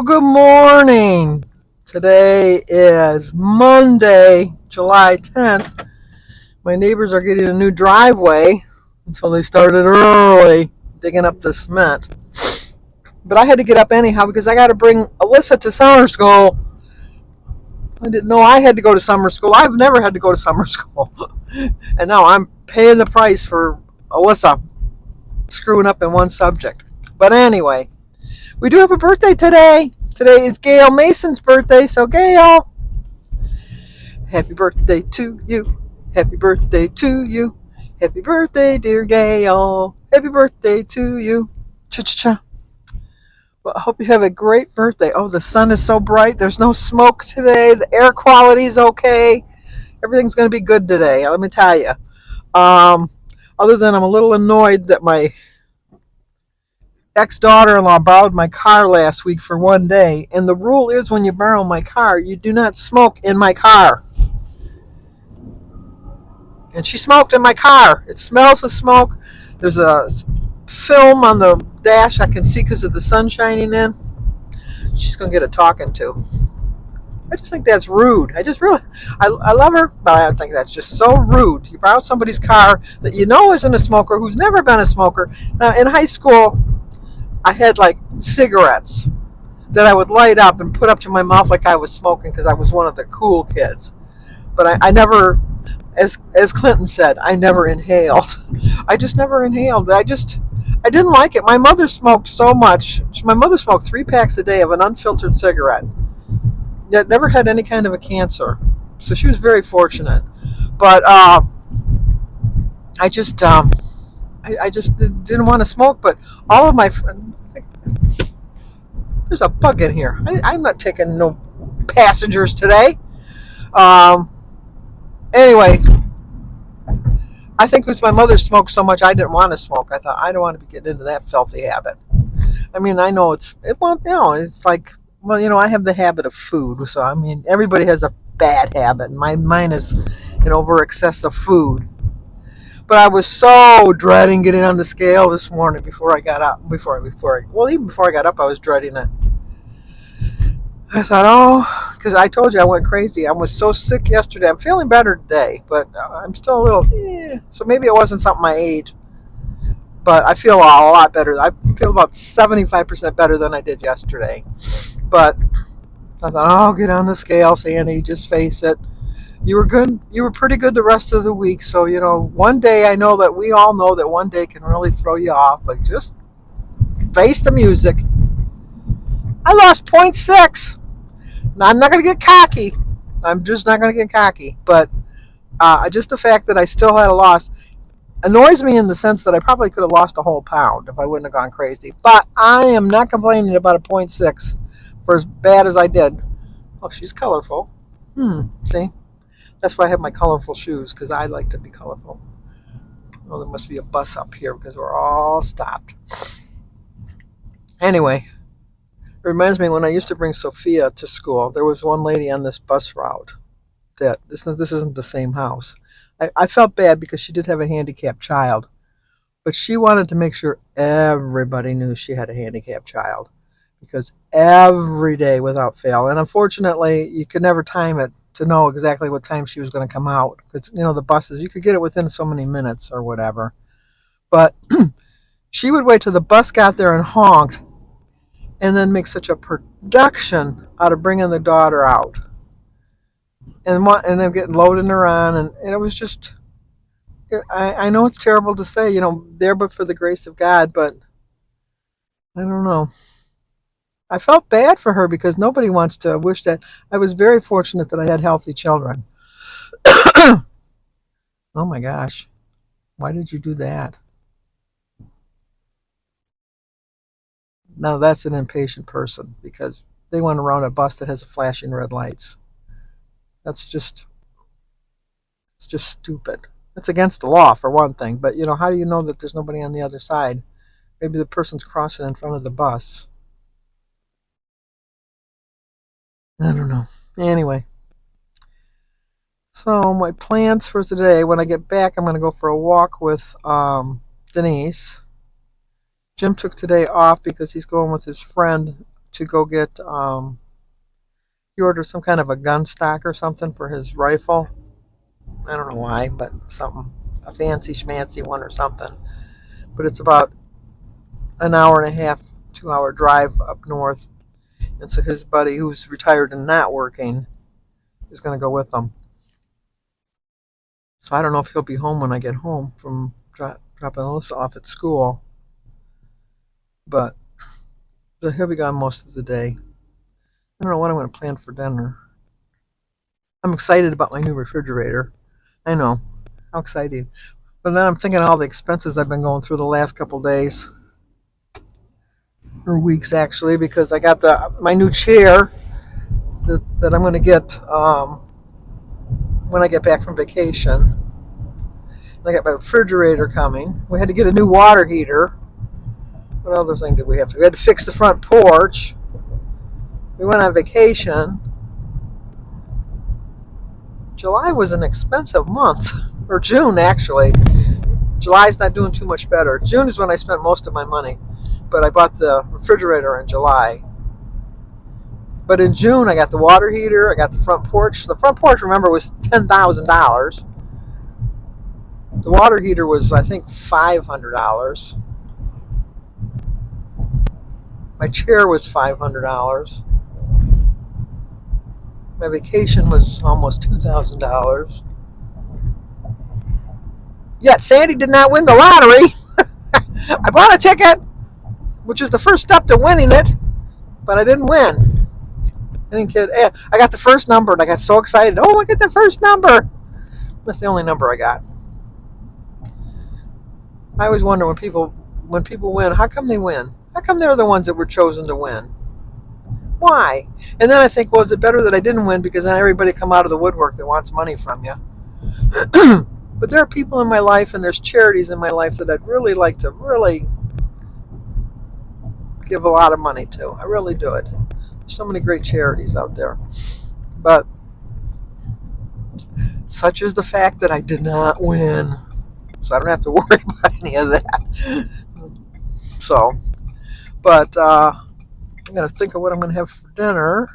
Well, good morning. Today is Monday, July 10th. My neighbors are getting a new driveway, so they started early digging up the cement. But I had to get up anyhow because I got to bring Alyssa to summer school. I didn't know I had to go to summer school. I've never had to go to summer school. And now I'm paying the price for Alyssa screwing up in one subject. But anyway, we do have a birthday today. Today is Gail Mason's birthday, so Gail, happy birthday to you. Happy birthday to you. Happy birthday, dear Gail. Happy birthday to you. Cha-cha-cha. Well, I hope you have a great birthday. Oh, the sun is so bright. There's no smoke today. The air quality is okay. Everything's going to be good today, let me tell you. Um, Other than I'm a little annoyed that my ex-daughter-in-law borrowed my car last week for one day, and the rule is when you borrow my car, you do not smoke in my car. And she smoked in my car. It smells of smoke. There's a film on the dash I can see because of the sun shining in. She's going to get a talking to. I just think that's rude. I love her, but I think that's just so rude. You borrow somebody's car that you know isn't a smoker, who's never been a smoker. Now, in high school, I had like cigarettes that I would light up and put up to my mouth like I was smoking because I was one of the cool kids. But I never, as Clinton said, I never inhaled. I just never inhaled. I didn't like it. My mother smoked so much. My mother smoked 3 packs a day of an unfiltered cigarette. Yet never had any kind of a cancer. So she was very fortunate. But I just didn't want to smoke. But all of my friends, there's a bug in here. I'm not taking no passengers today. Um, anyway, I think because my mother smoked so much, I didn't want to smoke. I thought I don't want to be getting into that filthy habit. I mean, I know it's like, well, I have the habit of food. So I mean, everybody has a bad habit. Mine is an over excess of food. But I was so dreading getting on the scale this morning before I got up. Even before I got up, I was dreading it. I thought, oh, because I told you I went crazy. I was so sick yesterday. I'm feeling better today, but I'm still a little, so maybe it wasn't something my age. But I feel a lot better. I feel about 75% better than I did yesterday. But I thought, oh, get on the scale, Sandy. Just face it. You were good. You were pretty good the rest of the week. So, one day, I know that we all know that one day can really throw you off. But just face the music. I lost point 0.6. Now, I'm not going to get cocky. I'm just not going to get cocky. But just the fact that I still had a loss annoys me in the sense that I probably could have lost a whole pound if I wouldn't have gone crazy. But I am not complaining about a point 0.6 for as bad as I did. Oh, she's colorful. See? That's why I have my colorful shoes, because I like to be colorful. Oh, there must be a bus up here because we're all stopped. Anyway, it reminds me when I used to bring Sophia to school, there was one lady on this bus route that this isn't the same house. I felt bad because she did have a handicapped child, but she wanted to make sure everybody knew she had a handicapped child because every day without fail, and unfortunately you could never time it to know exactly what time she was going to come out because the buses, you could get it within so many minutes or whatever, but she would wait till the bus got there and honked and then make such a production out of bringing the daughter out and then getting loading her on, and it was just, I know it's terrible to say, there but for the grace of God, but I don't know. I felt bad for her because nobody wants to wish that. I was very fortunate that I had healthy children. Oh my gosh. Why did you do that? Now that's an impatient person because they went around a bus that has flashing red lights. That's just, it's just stupid. It's against the law for one thing, but how do you know that there's nobody on the other side? Maybe the person's crossing in front of the bus. I don't know. Anyway, so my plans for today, when I get back, I'm going to go for a walk with Denise. Jim took today off because he's going with his friend to go get. He ordered some kind of a gun stock or something for his rifle. I don't know why, but something, a fancy schmancy one or something. But it's about an hour and a half, 2 hour drive up north. And so his buddy, who's retired and not working, is going to go with them. So I don't know if he'll be home when I get home from dropping Alyssa off at school. But he'll be gone most of the day. I don't know what I'm going to plan for dinner. I'm excited about my new refrigerator. I know. How exciting. But then I'm thinking of all the expenses I've been going through the last couple days. Or weeks, actually, because I got my new chair that I'm going to get when I get back from vacation. And I got my refrigerator coming. We had to get a new water heater. What other thing did we have to do? We had to fix the front porch. We went on vacation. July was an expensive month. Or June, actually. July's not doing too much better. June is when I spent most of my money. But I bought the refrigerator in July. But in June, I got the water heater. I got the front porch. The front porch, remember, was $10,000. The water heater was, I think, $500. My chair was $500. My vacation was almost $2,000. Yet Sandy did not win the lottery. I bought a ticket, which is the first step to winning it, but I didn't win. I didn't kid. I got the first number, and I got so excited. Oh, I got the first number. That's the only number I got. I always wonder when people win, how come they win? How come they're the ones that were chosen to win? Why? And then I think, well, is it better that I didn't win because then everybody come out of the woodwork that wants money from you? But there are people in my life and there's charities in my life that I'd really like to really give a lot of money to. I really do it. There's so many great charities out there. But such is the fact that I did not win. So I don't have to worry about any of that. So, but I'm going to think of what I'm going to have for dinner.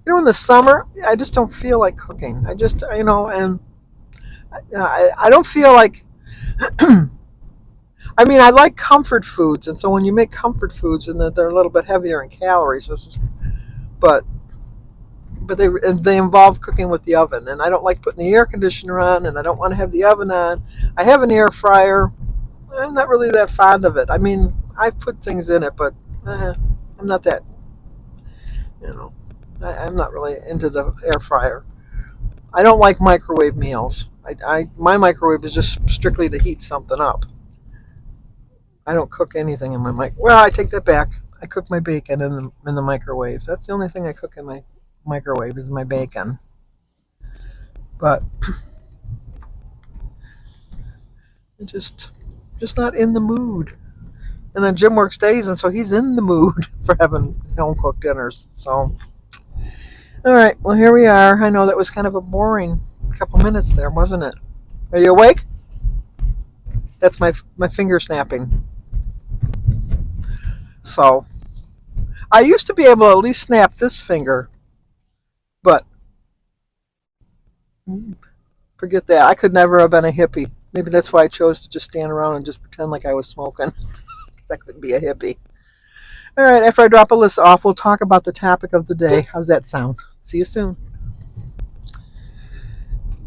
You know, in the summer, I just don't feel like cooking. I just, and I don't feel like, I mean, I like comfort foods. And so when you make comfort foods, and they're a little bit heavier in calories, but they involve cooking with the oven. And I don't like putting the air conditioner on, and I don't want to have the oven on. I have an air fryer. I'm not really that fond of it. I mean, I put things in it, but I'm not that, I'm not really into the air fryer. I don't like microwave meals. My microwave is just strictly to heat something up. I don't cook anything in my Well, I take that back. I cook my bacon in the microwave. That's the only thing I cook in my microwave is my bacon. But I'm just not in the mood. And then Jim works days, and so he's in the mood for having home cooked dinners. So, all right. Well, here we are. I know that was kind of a boring couple minutes there, wasn't it? Are you awake? That's my finger snapping. So, I used to be able to at least snap this finger, but forget that. I could never have been a hippie. Maybe that's why I chose to just stand around and just pretend like I was smoking. Because I couldn't be a hippie. All right, after I drop Alyssa off, we'll talk about the topic of the day. How's that sound? See you soon.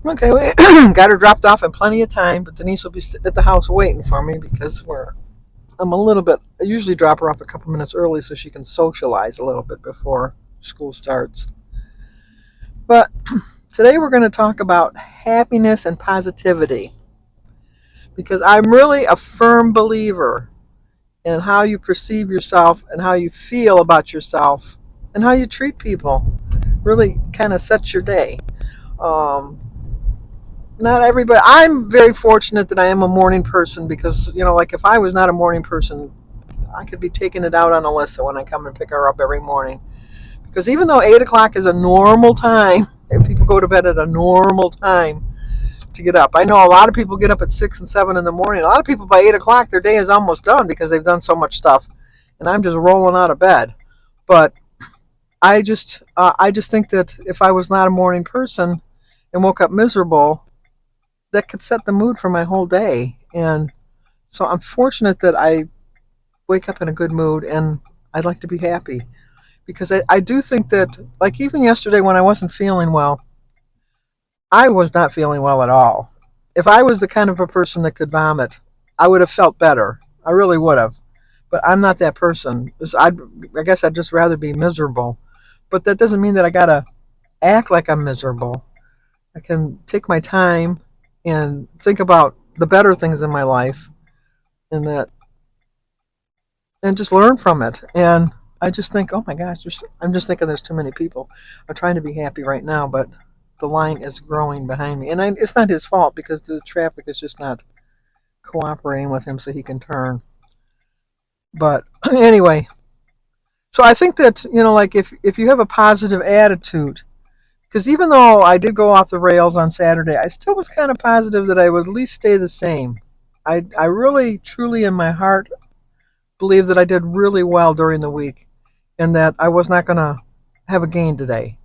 Okay, we got her dropped off in plenty of time, but Denise will be sitting at the house waiting for me because I usually drop her off a couple minutes early so she can socialize a little bit before school starts. But today we're going to talk about happiness and positivity because I'm really a firm believer in how you perceive yourself and how you feel about yourself and how you treat people really kind of sets your day. Not everybody. I'm very fortunate that I am a morning person because, like if I was not a morning person, I could be taking it out on Alyssa when I come and pick her up every morning. Because even though 8 o'clock is a normal time, if people go to bed at a normal time to get up. I know a lot of people get up at 6 and 7 in the morning. A lot of people by 8 o'clock, their day is almost done because they've done so much stuff and I'm just rolling out of bed. But I just think that if I was not a morning person and woke up miserable, that could set the mood for my whole day. And so I'm fortunate that I wake up in a good mood, and I'd like to be happy because I do think that, like, even yesterday when I wasn't feeling well, I was not feeling well at all. If I was the kind of a person that could vomit, I would have felt better. I really would have. But I'm not that person. I guess I'd just rather be miserable. But that doesn't mean that I gotta act like I'm miserable. I can take my time and think about the better things in my life, and that, and just learn from it. And I just think, oh my gosh, I'm just thinking there's too many people. I'm trying to be happy right now, but the line is growing behind me, and it's not his fault because the traffic is just not cooperating with him, so he can turn. But anyway, so I think that, like, if you have a positive attitude, because even though I did go off the rails on Saturday, I still was kind of positive that I would at least stay the same. I really, truly, in my heart, believe that I did really well during the week, and that I was not going to have a gain today.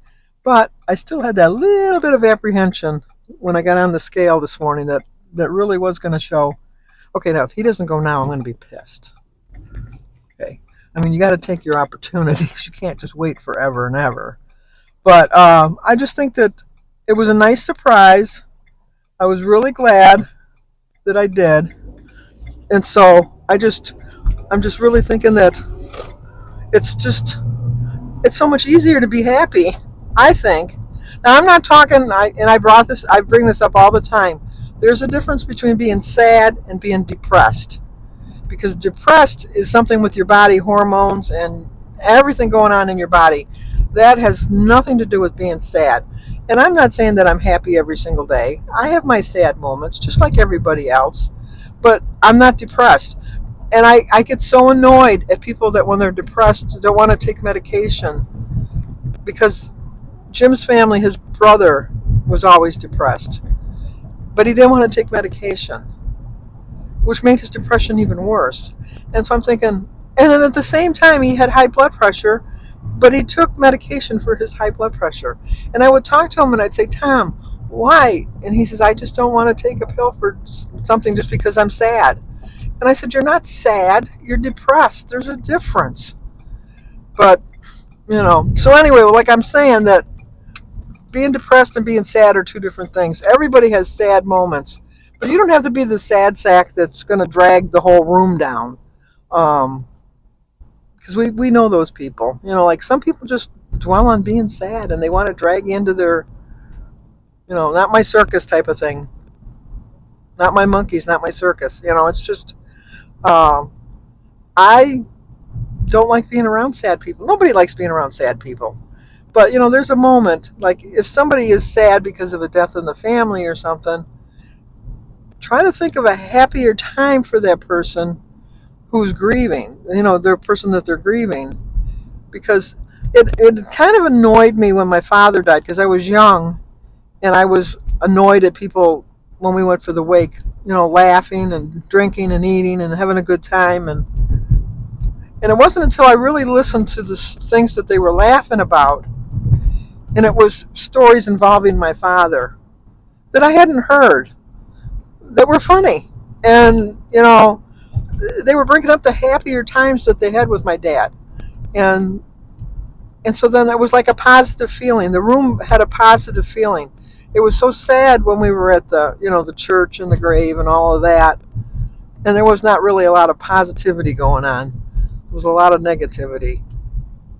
But I still had that little bit of apprehension when I got on the scale this morning that really was going to show, okay, now if he doesn't go now, I'm going to be pissed. Okay. I mean, you got to take your opportunities. You can't just wait forever and ever. But I just think that it was a nice surprise. I was really glad that I did. And so I'm just really thinking that it's just, it's so much easier to be happy, I think. Now, I'm not talking, I bring this up all the time. There's a difference between being sad and being depressed. Because depressed is something with your body hormones and everything going on in your body. That has nothing to do with being sad. And I'm not saying that I'm happy every single day. I have my sad moments, just like everybody else. But I'm not depressed. And I get so annoyed at people that when they're depressed don't want to take medication. Because Jim's family, his brother, was always depressed. But he didn't want to take medication, which made his depression even worse. And so I'm thinking, and then at the same time, he had high blood pressure, but he took medication for his high blood pressure. And I would talk to him and I'd say, Tom, why? And he says, I just don't want to take a pill for something just because I'm sad. And I said, you're not sad, you're depressed. There's a difference. But, so anyway, like I'm saying, that being depressed and being sad are two different things. Everybody has sad moments, but you don't have to be the sad sack that's going to drag the whole room down. Because we know those people. Like some people just dwell on being sad and they want to drag you into their, not my circus type of thing. Not my monkeys, not my circus. It's just, um, I don't like being around sad people. Nobody likes being around sad people. But, there's a moment, like if somebody is sad because of a death in the family or something, try to think of a happier time for that person who's grieving, the person that they're grieving. Because it kind of annoyed me when my father died because I was young and I was annoyed at people when we went for the wake, laughing and drinking and eating and having a good time. And it wasn't until I really listened to the things that they were laughing about, and it was stories involving my father that I hadn't heard that were funny. And, they were bringing up the happier times that they had with my dad. And so then it was like a positive feeling. The room had a positive feeling. It was so sad when we were at the church and the grave and all of that. And there was not really a lot of positivity going on. There was a lot of negativity.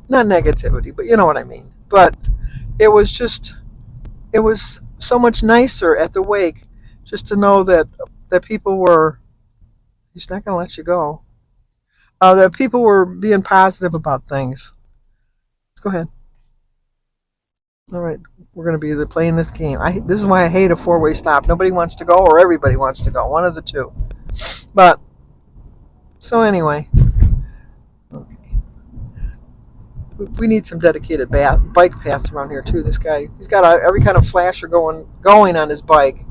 Not negativity, but you know what I mean. But it was so much nicer at the wake just to know that people were, he's not going to let you go, that people were being positive about things. Let's go ahead. All right, we're going to be playing this game. This is why I hate a four-way stop. Nobody wants to go, or everybody wants to go. One of the two. But so anyway, okay. We need some dedicated bike paths around here too. This guy, he's got every kind of flasher going on his bike.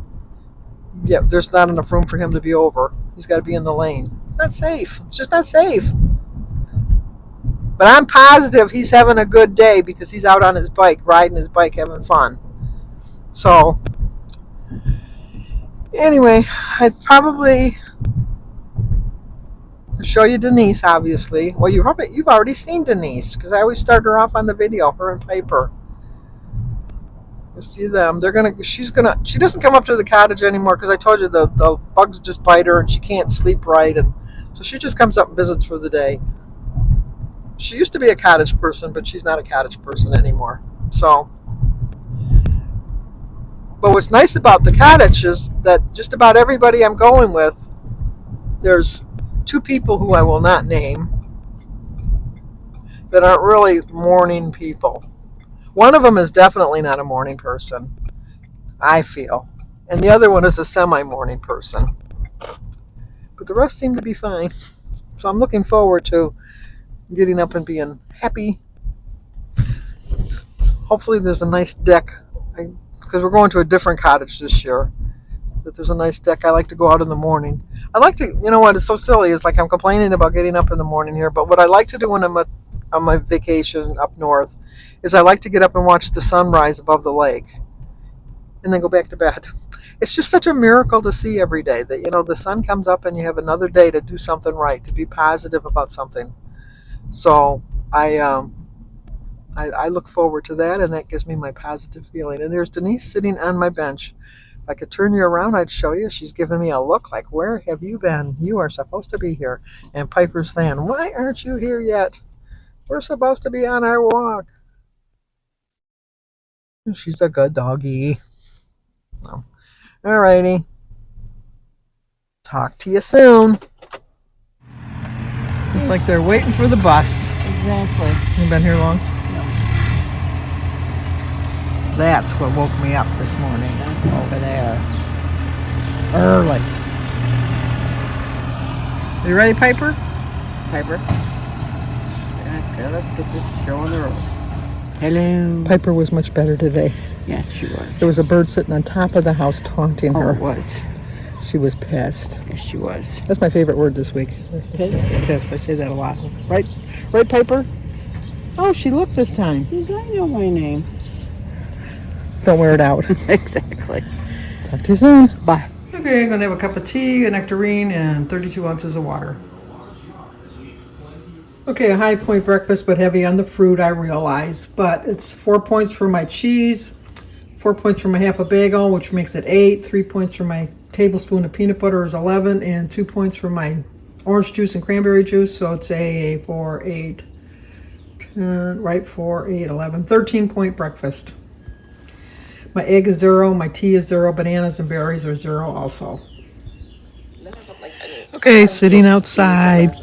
Yeah, there's not enough room for him to be over. He's got to be in the lane. It's not safe. It's just not safe. But I'm positive he's having a good day because he's out on his bike, riding his bike, having fun. So, anyway, I'd probably show you Denise, obviously. Well, you've already seen Denise because I always start her off on the video, her and Piper. You see them. She doesn't come up to the cottage anymore because I told you the bugs just bite her and she can't sleep right. And so she just comes up and visits for the day. She used to be a cottage person, but she's not a cottage person anymore. So, but what's nice about the cottage is that just about everybody I'm going with, there's 2 people who I will not name that aren't really morning people. One of them is definitely not a morning person, I feel. And the other one is a semi-morning person. But the rest seem to be fine. So I'm looking forward to getting up and being happy. Hopefully there's a nice deck. Because we're going to a different cottage this year. That there's a nice deck. I like to go out in the morning. I like to, you know what, it's so silly. It's like I'm complaining about getting up in the morning here. But what I like to do when I'm on my vacation up north is I like to get up and watch the sunrise above the lake. And then go back to bed. It's just such a miracle to see every day that, you know, the sun comes up and you have another day to do something right, to be positive about something. So I look forward to that, and that gives me my positive feeling. And there's Denise sitting on my bench. If I could turn you around, I'd show you. She's giving me a look like, where have you been? You are supposed to be here. And Piper's saying, why aren't you here yet? We're supposed to be on our walk. She's a good doggy. Well, all righty. Talk to you soon. It's like they're waiting for the bus. Exactly. You been here long? No. That's what woke me up this morning over there. Early. You ready, Piper? Piper. Okay, let's get this show on the road. Hello. Piper was much better today. Yes, she was. There was a bird sitting on top of the house taunting her. Oh, it was. She was pissed. Yes, she was. That's my favorite word this week. Pissed? Pissed. I say that a lot. Right, Piper? Oh, she looked this time. Because I know my name. Don't wear it out. Exactly. Talk to you soon. Bye. Okay, I'm going to have a cup of tea, a nectarine, and 32 ounces of water. Okay, a high point breakfast, but heavy on the fruit, I realize. But it's 4 points for my cheese, 4 points for my half a bagel, which makes it 8, 3 points for my tablespoon of peanut butter is 11, and 2 points for my orange juice and cranberry juice, so it's a 4, 8, 10, right, 4, 8, 11, 13-point breakfast. My egg is 0, my tea is 0, bananas and berries are 0 also. Okay, sitting outside.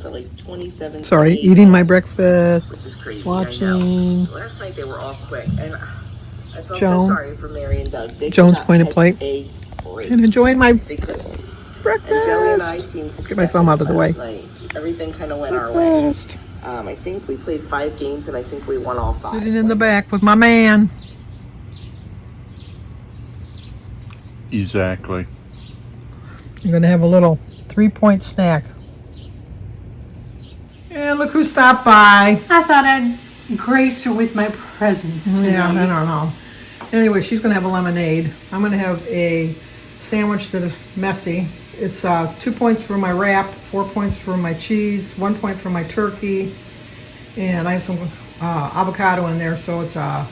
Sorry, eating my breakfast, watching last night they were off quick, and I felt Joan. so sorry for Mary and Doug. They Joan's could not pointed catch plate. a break. And enjoying my They couldn't. breakfast. And Joey and I seemed to Get my thumb out of the way. last night. Everything kind of went our way. Breakfast. I think we played 5 games, and I think we won all 5. Sitting in the back with my man. Exactly. I'm going to have a little 3-point snack. And look who stopped by. I thought I'd grace her with my presence today. Yeah, I don't know. Anyway, she's going to have a lemonade. I'm going to have a sandwich that is messy. It's 2 points for my wrap, 4 points for my cheese, 1 point for my turkey, and I have some avocado in there, so it's a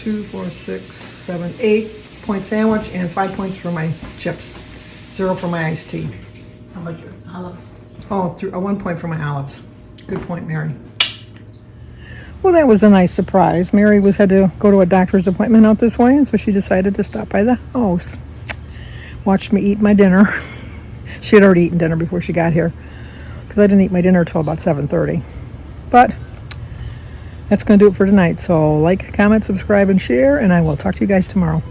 2, 4, 6, 7, 8-point sandwich, and 5 points for my chips, 0 for my iced tea. How about your olives? Oh, 1 point for my olives. Good point, Mary. Well, that was a nice surprise. Mary had to go to a doctor's appointment out this way, and so she decided to stop by the house. Watched me eat my dinner. She had already eaten dinner before she got here, because I didn't eat my dinner until about 7:30. But that's going to do it for tonight. So like, comment, subscribe, and share, and I will talk to you guys tomorrow.